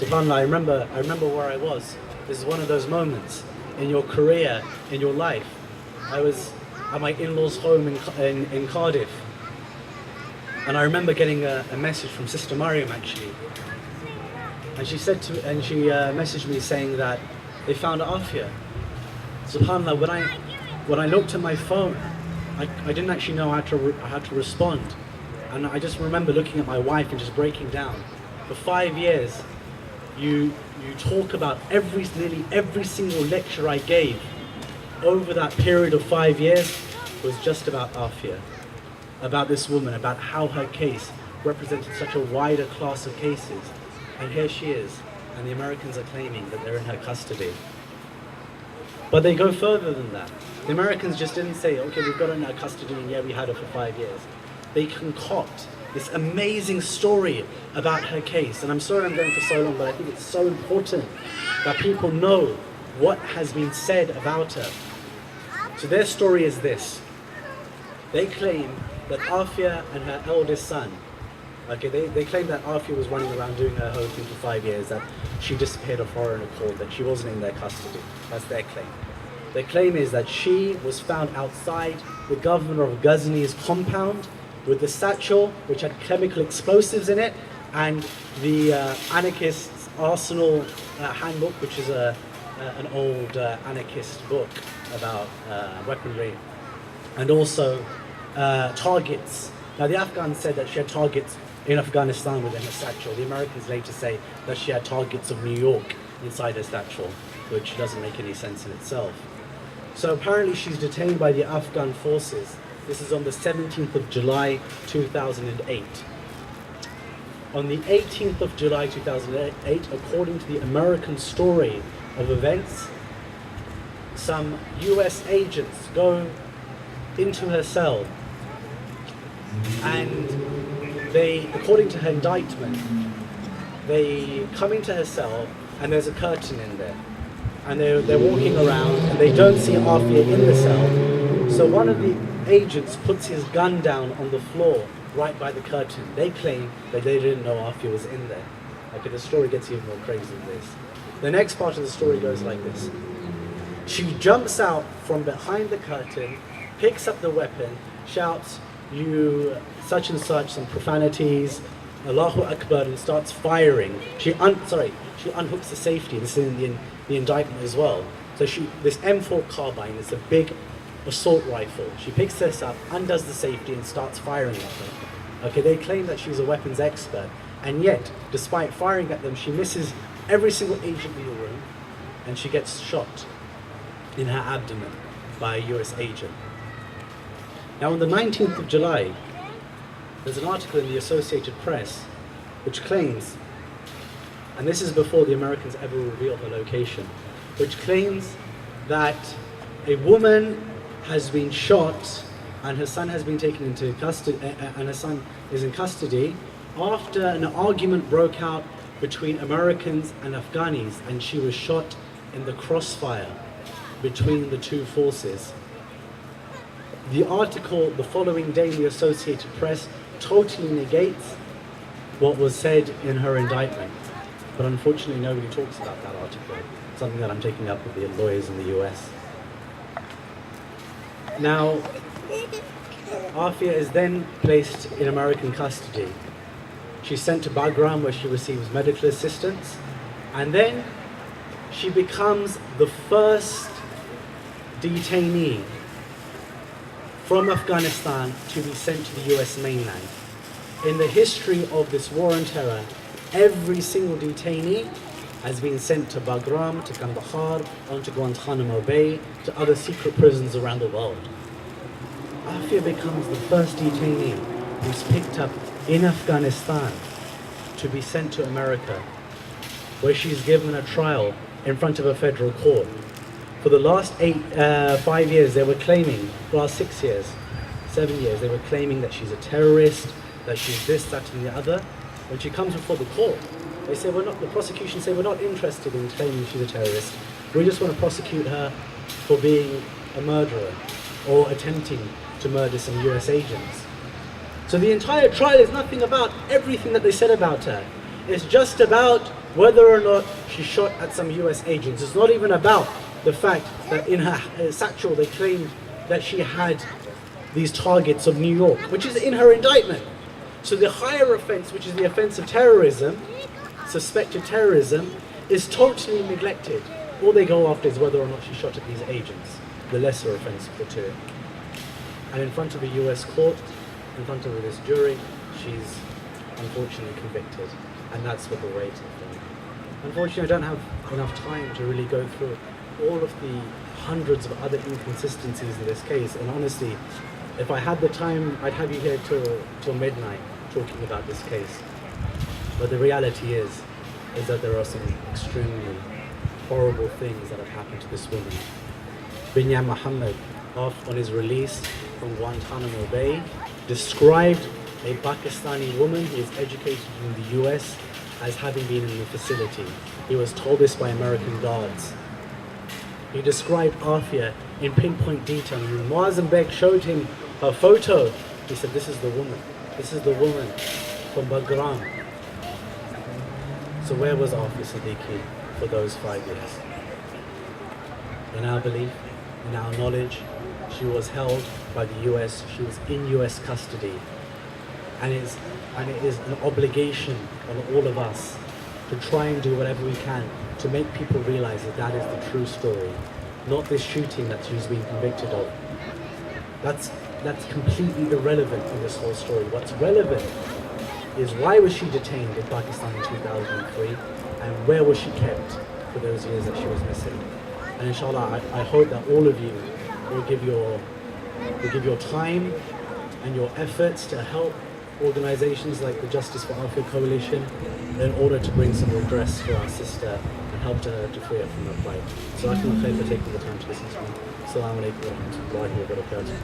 SubhanAllah, I remember where I was. This is one of those moments in your career, in your life. I was at my in-laws' home in Cardiff, and I remember getting a message from Sister Mariam actually, and she messaged me saying that they found Aafia. SubhanAllah, when I looked at my phone, I didn't actually know how to respond, and I just remember looking at my wife and just breaking down. For 5 years, you talk about nearly every single lecture I gave over that period of 5 years was just about Aafia, about this woman, about how her case represented such a wider class of cases. And here she is, and the Americans are claiming that they're in her custody. But they go further than that. The Americans just didn't say, okay, we've got her in our custody and yeah, we had her for 5 years. They concoct this amazing story about her case. And I'm sorry I'm going for so long, but I think it's so important that people know what has been said about her. So their story is this. They claim that Aafia and her eldest son, okay, they claim that Aafia was running around doing her whole thing for 5 years, that she disappeared of her own accord, that she wasn't in their custody. That's their claim. Their claim is that she was found outside the governor of Ghazni's compound with the satchel, which had chemical explosives in it, and the anarchist's arsenal handbook, which is an old anarchist book about weaponry, and also targets. Now the Afghans said that she had targets in Afghanistan within her satchel. The Americans later say that she had targets of New York inside her satchel, which doesn't make any sense in itself. So apparently she's detained by the Afghan forces. This is on the 17th of July 2008. On the 18th of July 2008, according to the American story of events, some US agents go into her cell, and they, according to her indictment, they come into her cell and there's a curtain in there, and they're walking around and they don't see Aafia in the cell. So one of the agents puts his gun down on the floor right by the curtain. They claim that they didn't know Aafia was in there. Okay, the story gets even more crazy than this. The next part of the story goes like this. She jumps out from behind the curtain, picks up the weapon, shouts, "You such and such," some profanities, Allahu Akbar, and starts firing. She unhooks the safety. This is in the indictment as well. So this M4 carbine is a big assault rifle. She picks this up, undoes the safety, and starts firing at them. Okay, they claim that she's a weapons expert, and yet, despite firing at them, she misses every single agent in the room, and she gets shot in her abdomen by a US agent. Now on the 19th of July, there's an article in the Associated Press which claims, and this is before the Americans ever reveal her location, which claims that a woman has been shot and her son has been taken into custody, and her son is in custody after an argument broke out between Americans and Afghanis, and she was shot in the crossfire between the two forces. The article the following day in the Associated Press totally negates what was said in her indictment. But unfortunately nobody talks about that article, something that I'm taking up with the lawyers in the US. Now, Aafia is then placed in American custody. She's sent to Bagram where she receives medical assistance, and then she becomes the first detainee from Afghanistan to be sent to the US mainland. In the history of this war on terror, every single detainee has been sent to Bagram, to Kandahar, onto Guantanamo Bay, to other secret prisons around the world. Aafia becomes the first detainee who's picked up in Afghanistan to be sent to America, where she's given a trial in front of a federal court. For the last 5 years, they were claiming, last 6 years, 7 years, they were claiming that she's a terrorist, that she's this, that, and the other. When she comes before the court, they say the prosecution say, we're not interested in claiming she's a terrorist. We just want to prosecute her for being a murderer or attempting to murder some US agents. So the entire trial is nothing about everything that they said about her. It's just about whether or not she shot at some US agents. It's not even about the fact that in her satchel they claimed that she had these targets of New York, which is in her indictment. So the higher offense, which is the offense of terrorism, suspected terrorism, is totally neglected. All they go after is whether or not she shot at these agents, the lesser offense of the two. And in front of a US court, in front of this jury, she's unfortunately convicted. And that's what we're waiting for. Unfortunately, I don't have enough time to really go through all of the hundreds of other inconsistencies in this case. And honestly, if I had the time, I'd have you here till midnight talking about this case. But the reality is that there are some extremely horrible things that have happened to this woman. Binyam Muhammad, on his release from Guantanamo Bay, described a Pakistani woman who was educated in the US as having been in the facility. He was told this by American guards. He described Aafia in pinpoint detail. When Muazzam Beg showed him her photo, he said, this is the woman. This is the woman from Bagram. So where was Aafia Siddiqui for those 5 years? In our belief, in our knowledge, she was held by the US, she was in US custody. And it is an obligation on all of us to try and do whatever we can to make people realize that that is the true story, not this shooting that she's been convicted of. That's completely irrelevant in this whole story. What's relevant is why was she detained in Pakistan in 2003 and where was she kept for those years that she was missing. And inshallah, I hope that all of you will give your time and your efforts to help organizations like the Justice for Aafia Coalition in order to bring some redress for our sister and help her to free her from her plight. So I can thank you for taking the time to listen to me. Assalamu alaikum wa rahmatullahi wa barakatuh.